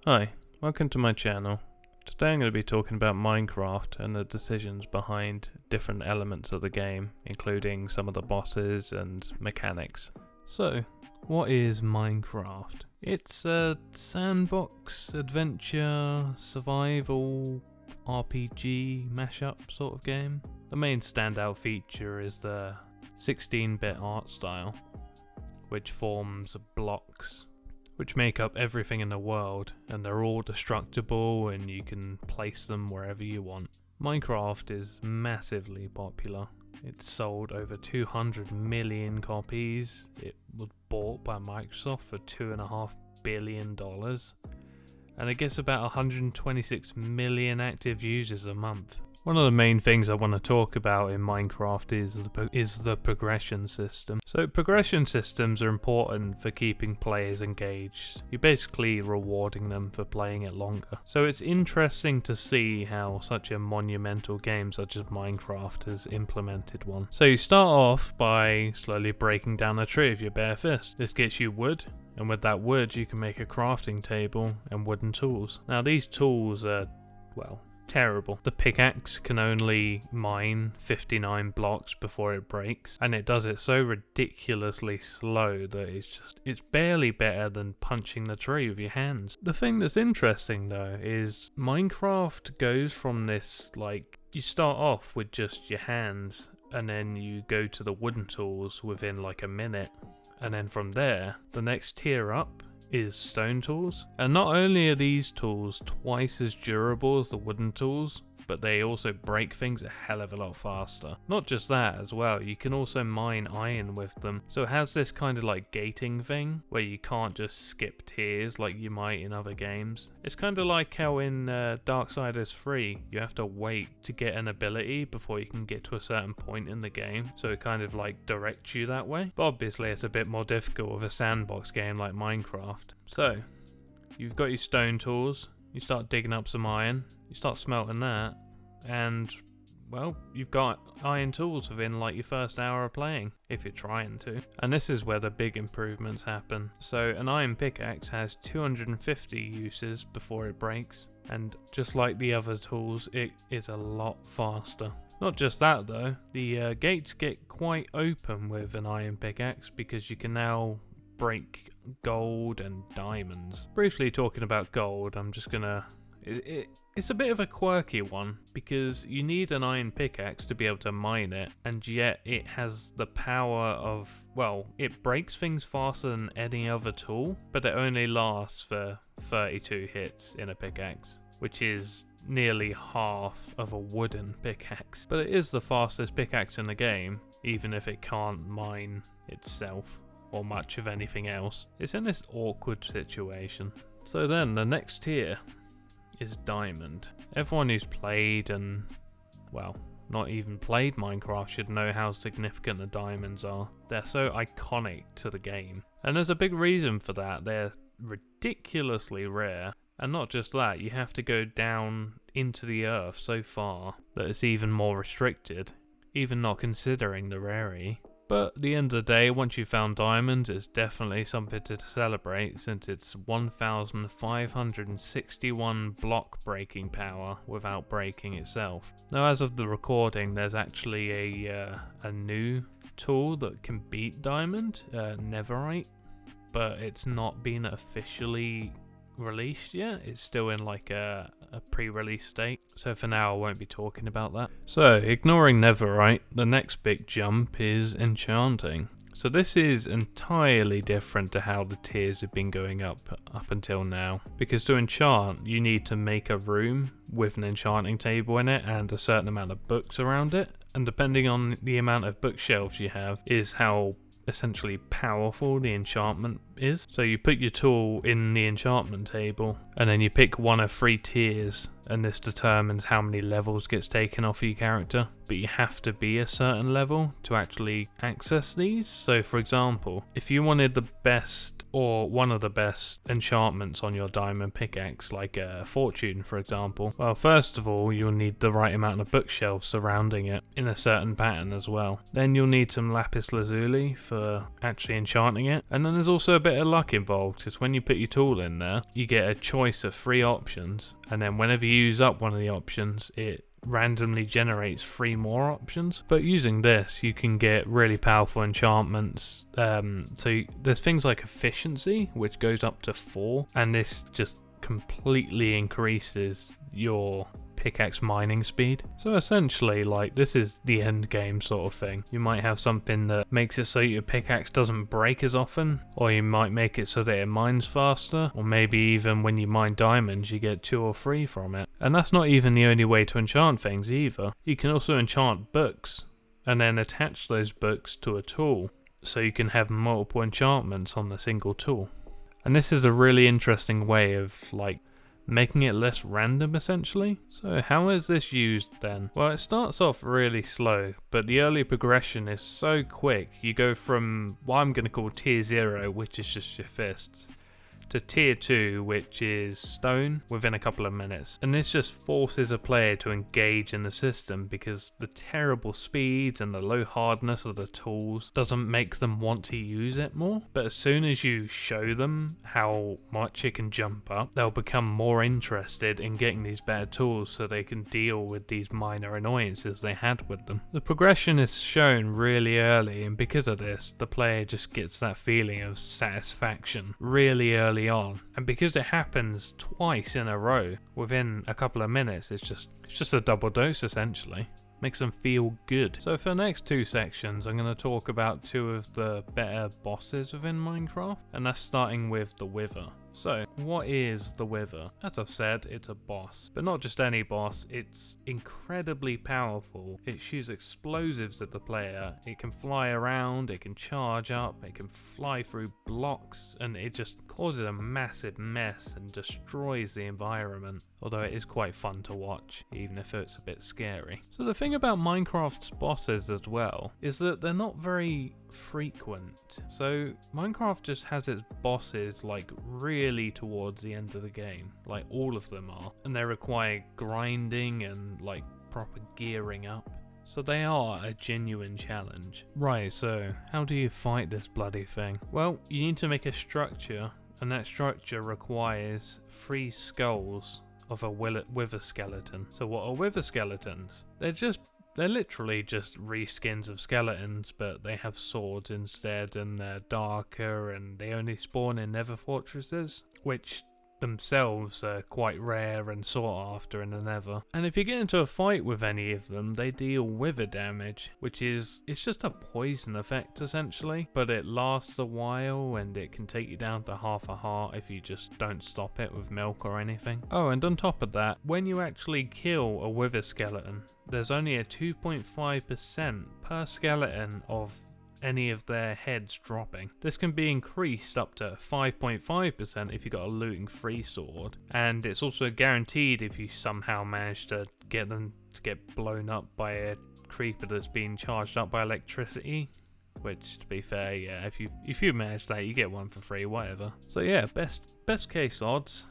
Hi, welcome to my channel. Today I'm going to be talking about Minecraft and the decisions behind different elements of the game, including some of the bosses and mechanics. So, what is Minecraft? It's a sandbox, adventure, survival, RPG mashup sort of game. The main standout feature is the 16-bit art style, which forms blocks which make up everything in the world, and they're all destructible and you can place them wherever you want. Minecraft is massively popular. It's sold over 200 million copies. It was bought by Microsoft for $2.5 billion. And it gets about 126 million active users a month. One of the main things I want to talk about in Minecraft is the progression system. So progression systems are important for keeping players engaged. You're basically rewarding them for playing it longer. So it's interesting to see how such a monumental game such as Minecraft has implemented one. So you start off by slowly breaking down a tree with your bare fist. This gets you wood, and with that wood you can make a crafting table and wooden tools. Now these tools are, well, terrible. The pickaxe can only mine 59 blocks before it breaks, and it does it so ridiculously slow that it's barely better than punching the tree with your hands. The thing that's interesting though is Minecraft goes from this, like, you start off with just your hands and then you go to the wooden tools within like a minute, and then from there the next tier up is stone tools. And not only are these tools twice as durable as the wooden tools, but they also break things a hell of a lot faster. Not just that as well, you can also mine iron with them. So it has this kind of like gating thing where you can't just skip tiers like you might in other games. It's kind of like how in Darksiders 3 you have to wait to get an ability before you can get to a certain point in the game. So it kind of like directs you that way. But obviously it's a bit more difficult with a sandbox game like Minecraft. So you've got your stone tools, you start digging up some iron, you start smelting that, and well, you've got iron tools within like your first hour of playing, if you're trying to. And this is where the big improvements happen. So an iron pickaxe has 250 uses before it breaks, and just like the other tools, it is a lot faster. Not just that though, the gates get quite open with an iron pickaxe because you can now break gold and diamonds. Briefly talking about gold, I'm just gonna... It's a bit of a quirky one because you need an iron pickaxe to be able to mine it, and yet it has the power of, well, it breaks things faster than any other tool, but it only lasts for 32 hits in a pickaxe, which is nearly half of a wooden pickaxe. But it is the fastest pickaxe in the game, even if it can't mine itself or much of anything else. It's in this awkward situation. So then the next tier is diamond. Everyone who's played and, well, not even played Minecraft should know how significant the diamonds are. They're so iconic to the game. And there's a big reason for that. They're ridiculously rare. And not just that, you have to go down into the earth so far that it's even more restricted, even not considering the rarity. But at the end of the day, once you've found diamonds, it's definitely something to celebrate since it's 1,561 block breaking power without breaking itself. Now, as of the recording, there's actually a new tool that can beat diamond, Netherite, but it's not been officially released yet. It's still in like a pre-release state, so for now I won't be talking about that. So ignoring Netherite, the next big jump is Enchanting. So this is entirely different to how the tiers have been going up until now, because to enchant you need to make a room with an enchanting table in it and a certain amount of books around it, and depending on the amount of bookshelves you have is how essentially powerful the enchantment is. So you put your tool in the enchantment table and then you pick one of 3 tiers and this determines how many levels gets taken off your character, but you have to be a certain level to actually access these. So for example, if you wanted the best or one of the best enchantments on your diamond pickaxe, like a fortune for example, well, first of all you'll need the right amount of bookshelves surrounding it in a certain pattern as well. Then you'll need some lapis lazuli for actually enchanting it, and then there's also a bit of luck involved, because when you put your tool in there you get a choice of 3 options, and then whenever you use up one of the options it randomly generates 3 more options. But using this you can get really powerful enchantments. So there's things like efficiency, which goes up to 4, and this just completely increases your pickaxe mining speed. So essentially, like, this is the end game sort of thing. You might have something that makes it so your pickaxe doesn't break as often, or you might make it so that it mines faster, or maybe even when you mine diamonds you get 2 or 3 from it. And that's not even the only way to enchant things either. You can also enchant books and then attach those books to a tool, so you can have multiple enchantments on the single tool. And this is a really interesting way of like making it less random essentially. So how is this used then? Well, it starts off really slow, but the early progression is so quick. You go from what I'm going to call tier 0, which is just your fists, to tier 2, which is stone, within a couple of minutes. And this just forces a player to engage in the system, because the terrible speeds and the low hardness of the tools doesn't make them want to use it more. But as soon as you show them how much it can jump up, they'll become more interested in getting these better tools so they can deal with these minor annoyances they had with them. The progression is shown really early, and because of this, the player just gets that feeling of satisfaction really early on, and because it happens twice in a row within a couple of minutes, it's just a double dose essentially. Makes them feel good. So for the next 2 sections I'm going to talk about 2 of the better bosses within Minecraft, and that's starting with the Wither. So what is the Wither? As I've said, it's a boss, but not just any boss. It's incredibly powerful. It shoots explosives at the player, it can fly around, it can charge up, it can fly through blocks, and it just causes a massive mess and destroys the environment. Although it is quite fun to watch, even if it's a bit scary. So the thing about Minecraft's bosses as well is that they're not very frequent. So Minecraft just has its bosses like really towards the end of the game, like all of them are, and they require grinding and like proper gearing up. So they are a genuine challenge. Right, so how do you fight this bloody thing? Well, you need to make a structure, and that structure requires 3 skulls of a wither skeleton. So what are wither skeletons? They're literally just reskins of skeletons, but they have swords instead, and they're darker, and they only spawn in nether fortresses, which themselves are quite rare and sought after in the nether. And if you get into a fight with any of them, they deal wither damage, which is, it's just a poison effect essentially, but it lasts a while and it can take you down to half a heart if you just don't stop it with milk or anything. Oh, and on top of that, when you actually kill a wither skeleton, there's only a 2.5% per skeleton of any of their heads dropping. This can be increased up to 5.5% if you got a looting free sword, and it's also guaranteed if you somehow manage to get them to get blown up by a creeper that's been charged up by electricity, which to be fair, yeah, if you manage that you get one for free, whatever. So yeah, best case odds,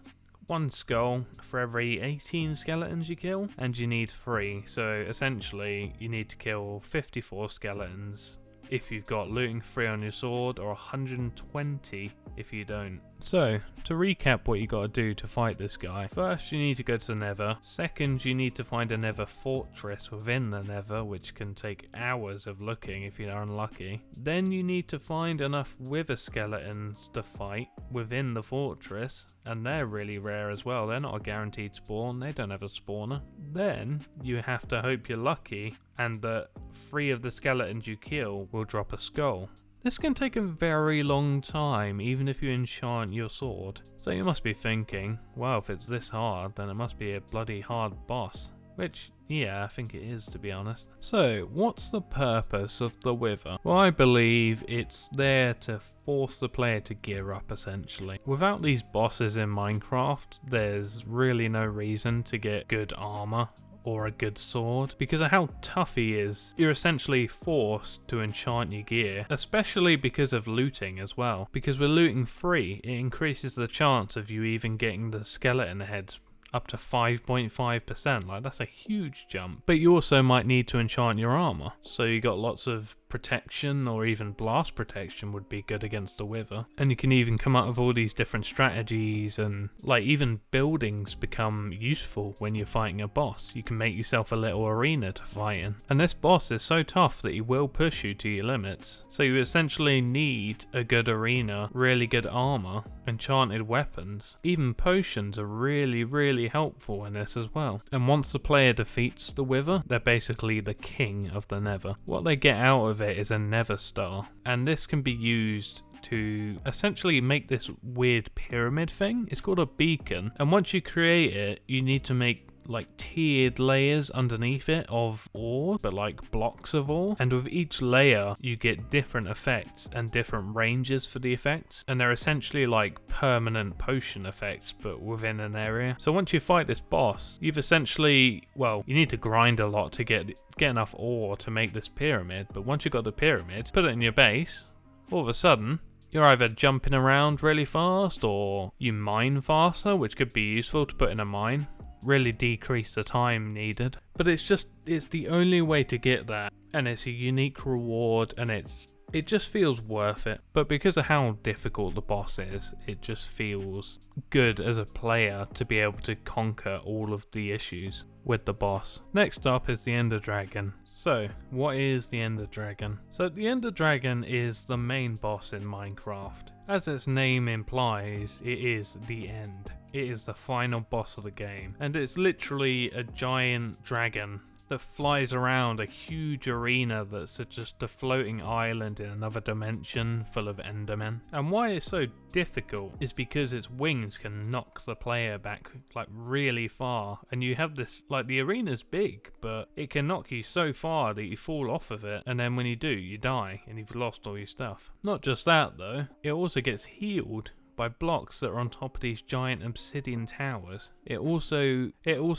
1 skull for every 18 skeletons you kill, and you need 3, so essentially you need to kill 54 skeletons if you've got looting free on your sword, or 120 if you don't. So, to recap what you gotta do to fight this guy. First, you need to go to the nether. Second, you need to find a nether fortress within the nether, which can take hours of looking if you're unlucky. Then you need to find enough wither skeletons to fight within the fortress, and they're really rare as well. They're not a guaranteed spawn, they don't have a spawner. Then, you have to hope you're lucky and that 3 of the skeletons you kill will drop a skull. This can take a very long time, even if you enchant your sword. So you must be thinking, well, if it's this hard, then it must be a bloody hard boss. Which, yeah, I think it is, to be honest. So, what's the purpose of the Wither? Well, I believe it's there to force the player to gear up, essentially. Without these bosses in Minecraft, there's really no reason to get good armor or a good sword. Because of how tough he is, you're essentially forced to enchant your gear, especially because of looting as well. Because with looting free, it increases the chance of you even getting the skeleton heads up to 5.5%, like that's a huge jump. But you also might need to enchant your armor, so you got lots of protection, or even blast protection would be good against the Wither. And you can even come up with all these different strategies, and like even buildings become useful when you're fighting a boss. You can make yourself a little arena to fight in. And this boss is so tough that he will push you to your limits. So you essentially need a good arena, really good armor, enchanted weapons. Even potions are really helpful in this as well. And once the player defeats the Wither, they're basically the king of the Nether. What they get out of it is a Nether Star, and this can be used to essentially make this weird pyramid thing. It's called a beacon, and once you create it, you need to make like tiered layers underneath it of ore, but like blocks of ore, and with each layer you get different effects and different ranges for the effects, and they're essentially like permanent potion effects but within an area. So once you fight this boss, you've essentially, well, you need to grind a lot to get enough ore to make this pyramid, but once you've got the pyramid, put it in your base, all of a sudden you're either jumping around really fast or you mine faster, which could be useful to put in a mine. Really decrease the time needed, but it's the only way to get that, and it's a unique reward, and it just feels worth it. But because of how difficult the boss is, it just feels good as a player to be able to conquer all of the issues with the boss. Next up is the Ender Dragon. So, what is the Ender Dragon? So the Ender Dragon is the main boss in Minecraft. As its name implies, it is the end. It is the final boss of the game, and it's literally a giant dragon that flies around a huge arena that's just a floating island in another dimension full of Endermen. And why it's so difficult is because its wings can knock the player back like really far, and you have this, like, the arena's big, but it can knock you so far that you fall off of it, and then when you do, you die and you've lost all your stuff. Not just that though, it also gets healed by blocks that are on top of these giant obsidian towers. It also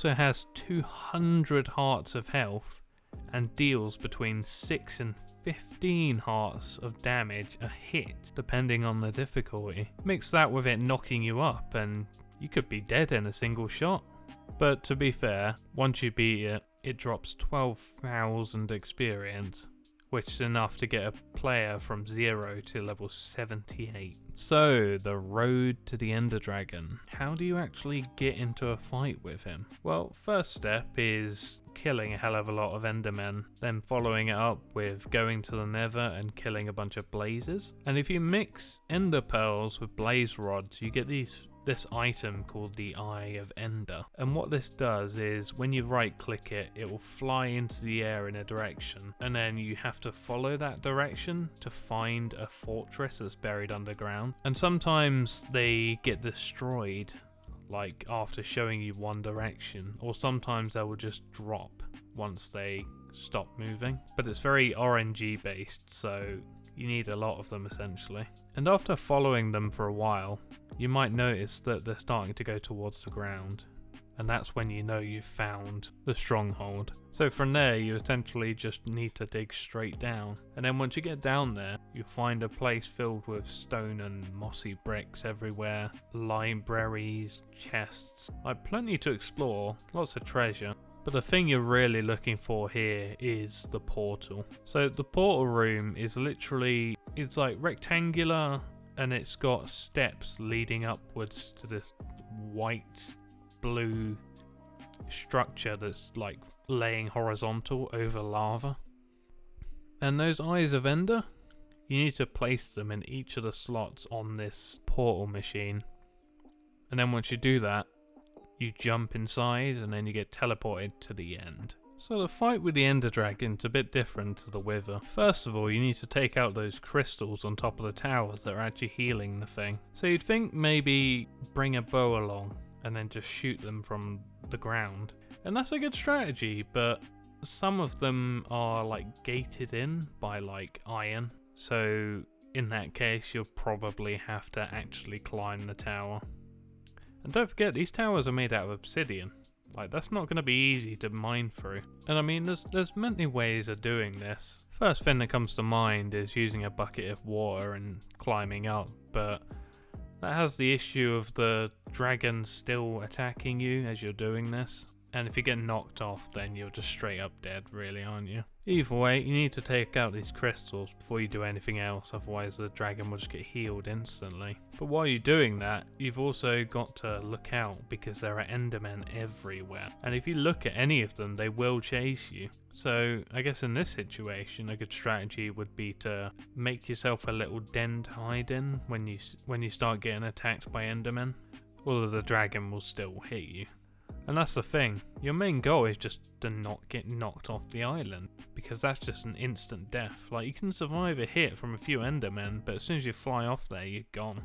has 200 hearts of health and deals between 6 and 15 hearts of damage a hit, depending on the difficulty. Mix that with it knocking you up and you could be dead in a single shot. But to be fair, once you beat it, it drops 12,000 experience, which is enough to get a player from 0 to level 78. So, the road to the Ender Dragon. How do you actually get into a fight with him? Well, first step is killing a hell of a lot of Endermen, then following it up with going to the Nether and killing a bunch of blazes. And if you mix Ender Pearls with blaze rods, you get this item called the Eye of Ender. And what this does is when you right click it, it will fly into the air in a direction, and then you have to follow that direction to find a fortress that's buried underground. And sometimes they get destroyed like after showing you one direction, or sometimes they will just drop once they stop moving. But it's very RNG based, so you need a lot of them essentially. And after following them for a while, you might notice that they're starting to go towards the ground, and that's when you know you've found the stronghold. So from there, you essentially just need to dig straight down, and then once you get down there, you find a place filled with stone and mossy bricks everywhere, libraries, chests, like plenty to explore, lots of treasure. But the thing you're really looking for here is the portal. So the portal room is literally, it's like rectangular, and it's got steps leading upwards to this white blue structure that's like laying horizontal over lava. And those Eyes of Ender, you need to place them in each of the slots on this portal machine. And then once you do that, you jump inside and then you get teleported to the end. So the fight with the Ender Dragon's a bit different to the Wither. First of all, you need to take out those crystals on top of the towers that are actually healing the thing. So you'd think maybe bring a bow along and then just shoot them from the ground. And that's a good strategy, but some of them are like gated in by like iron. So in that case, you'll probably have to actually climb the tower. And don't forget, these towers are made out of obsidian. Like, that's not going to be easy to mine through. And I mean, there's many ways of doing this. First thing that comes to mind is using a bucket of water and climbing up, but that has the issue of the dragon still attacking you as you're doing this. And if you get knocked off, then you're just straight up dead, really, aren't you? Either way, you need to take out these crystals before you do anything else, otherwise the dragon will just get healed instantly. But while you're doing that, you've also got to look out, because there are endermen everywhere. And if you look at any of them, they will chase you. So I guess in this situation, a good strategy would be to make yourself a little den to hide in when you start getting attacked by endermen. Although the dragon will still hit you. And that's the thing, your main goal is just to not get knocked off the island, because that's just an instant death. Like, you can survive a hit from a few endermen, but as soon as you fly off there, you're gone.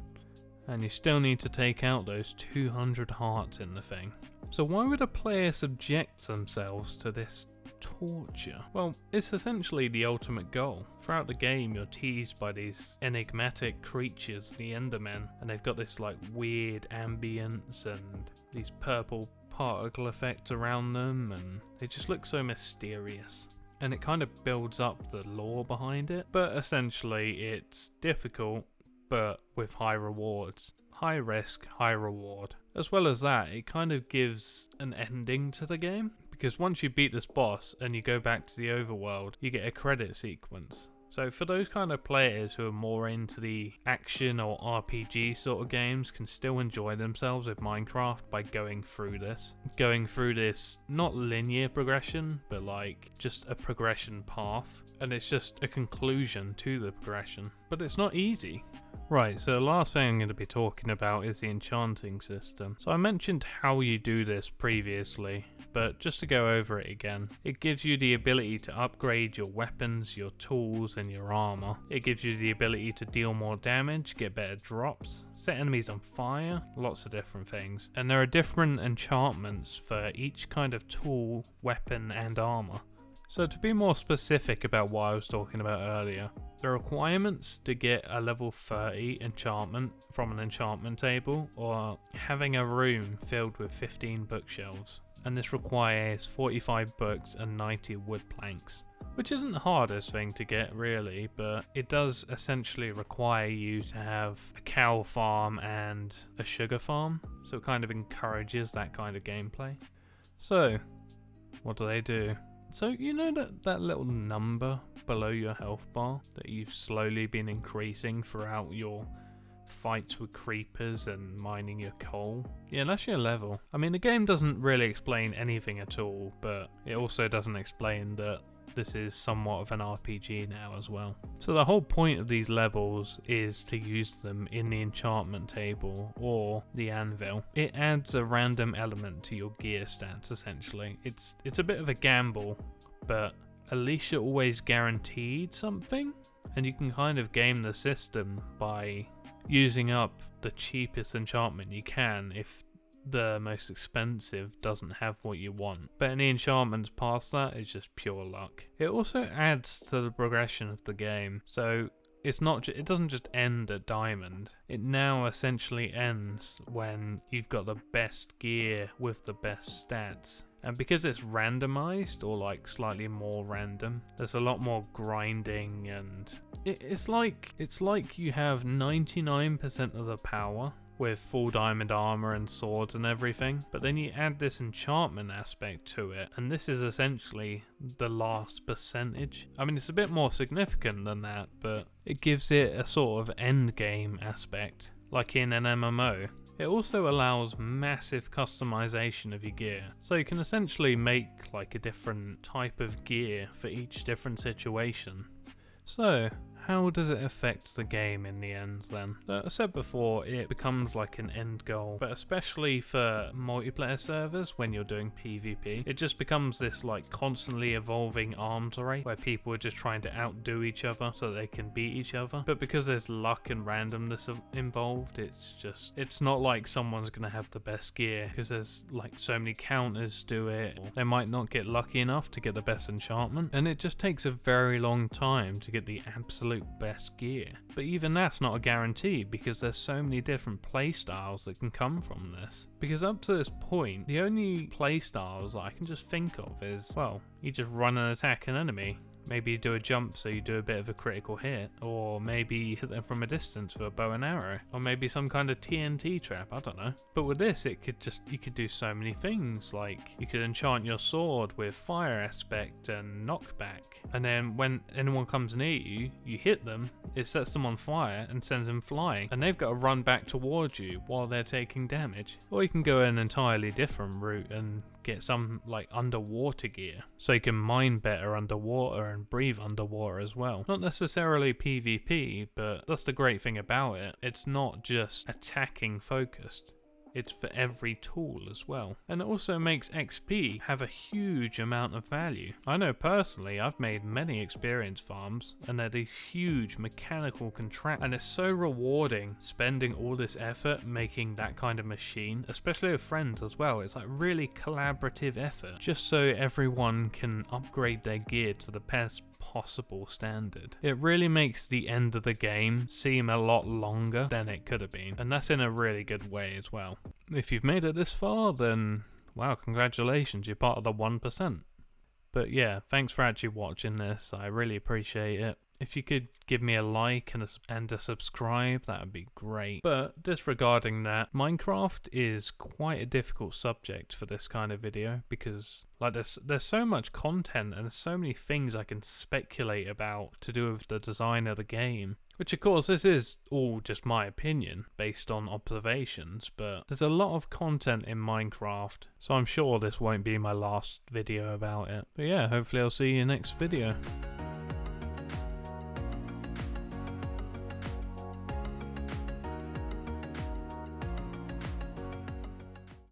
And you still need to take out those 200 hearts in the thing. So why would a player subject themselves to this torture? Well, it's essentially the ultimate goal. Throughout the game, you're teased by these enigmatic creatures, the endermen, and they've got this like weird ambience and these purple particle effects around them, and they just look so mysterious. And it kind of builds up the lore behind it, but essentially it's difficult, but with high rewards. High risk, high reward. As well as that, it kind of gives an ending to the game, because once you beat this boss and you go back to the overworld, you get a credit sequence. So for those kind of players who are more into the action or RPG sort of games, can still enjoy themselves with Minecraft by going through this. Going through this, not linear progression, but like just a progression path. And it's just a conclusion to the progression. But it's not easy. Right, so the last thing I'm going to be talking about is the enchanting system. So I mentioned how you do this previously, but just to go over it again, it gives you the ability to upgrade your weapons, your tools, and your armor. It gives you the ability to deal more damage, get better drops, set enemies on fire, lots of different things. And there are different enchantments for each kind of tool, weapon, and armor. So to be more specific about what I was talking about earlier, the requirements to get a level 30 enchantment from an enchantment table, or having a room filled with 15 bookshelves. And this requires 45 books and 90 wood planks, which isn't the hardest thing to get really, but it does essentially require you to have a cow farm and a sugar farm, so it kind of encourages that kind of gameplay. So, what do? So you know that little number below your health bar that you've slowly been increasing throughout your fights with creepers and mining your coal? Yeah, that's your level. I mean, the game doesn't really explain anything at all, but it also doesn't explain that this is somewhat of an RPG now as well. So the whole point of these levels is to use them in the enchantment table or the anvil. It adds a random element to your gear stats essentially. It's a bit of a gamble, but at least you're always guaranteed something, and you can kind of game the system by using up the cheapest enchantment you can if the most expensive doesn't have what you want. But any enchantments past that is just pure luck. It also adds to the progression of the game, so it doesn't just end at diamond. It now essentially ends when you've got the best gear with the best stats. And because it's randomized, or like slightly more random, there's a lot more grinding, and it's like you have 99% of the power with full diamond armor and swords and everything, but then you add this enchantment aspect to it, and this is essentially the last percentage. I mean, it's a bit more significant than that, but it gives it a sort of end game aspect, like in an MMO. It also allows massive customization of your gear, so you can essentially make like a different type of gear for each different situation. So, how does it affect the game in the end then? I said before, it becomes like an end goal, but especially for multiplayer servers when you're doing PvP, it just becomes this like constantly evolving arms race where people are just trying to outdo each other so they can beat each other. But because there's luck and randomness involved, it's not like someone's gonna have the best gear because there's like so many counters to it. They might not get lucky enough to get the best enchantment, and it just takes a very long time to get the absolute best gear. But even that's not a guarantee because there's so many different playstyles that can come from this. Because up to this point, the only playstyles that I can just think of is, well, you just run and attack an enemy. Maybe you do a jump so you do a bit of a critical hit, or maybe you hit them from a distance with a bow and arrow, or maybe some kind of TNT trap, I don't know. But with this, you could do so many things, like you could enchant your sword with fire aspect and knockback, and then when anyone comes near you, you hit them, it sets them on fire and sends them flying, and they've got to run back towards you while they're taking damage. Or you can go an entirely different route and get some like underwater gear, so you can mine better underwater and breathe underwater as well. Not necessarily PvP, but that's the great thing about it. It's not just attacking focused. It's for every tool as well. And it also makes XP have a huge amount of value. I know personally I've made many experience farms and they're these huge mechanical contracts, and it's so rewarding spending all this effort making that kind of machine, especially with friends as well. It's like really collaborative effort just so everyone can upgrade their gear to the best possible standard. It really makes the end of the game seem a lot longer than it could have been, and that's in a really good way as well. If you've made it this far, then wow, congratulations, you're part of the 1%. But yeah, thanks for actually watching this, I really appreciate it. If you could give me a like and a subscribe, that would be great. But disregarding that, Minecraft is quite a difficult subject for this kind of video because like there's so much content and there's so many things I can speculate about to do with the design of the game. Which of course this is all just my opinion based on observations, but there's a lot of content in Minecraft, so I'm sure this won't be my last video about it. But yeah, hopefully I'll see you next video.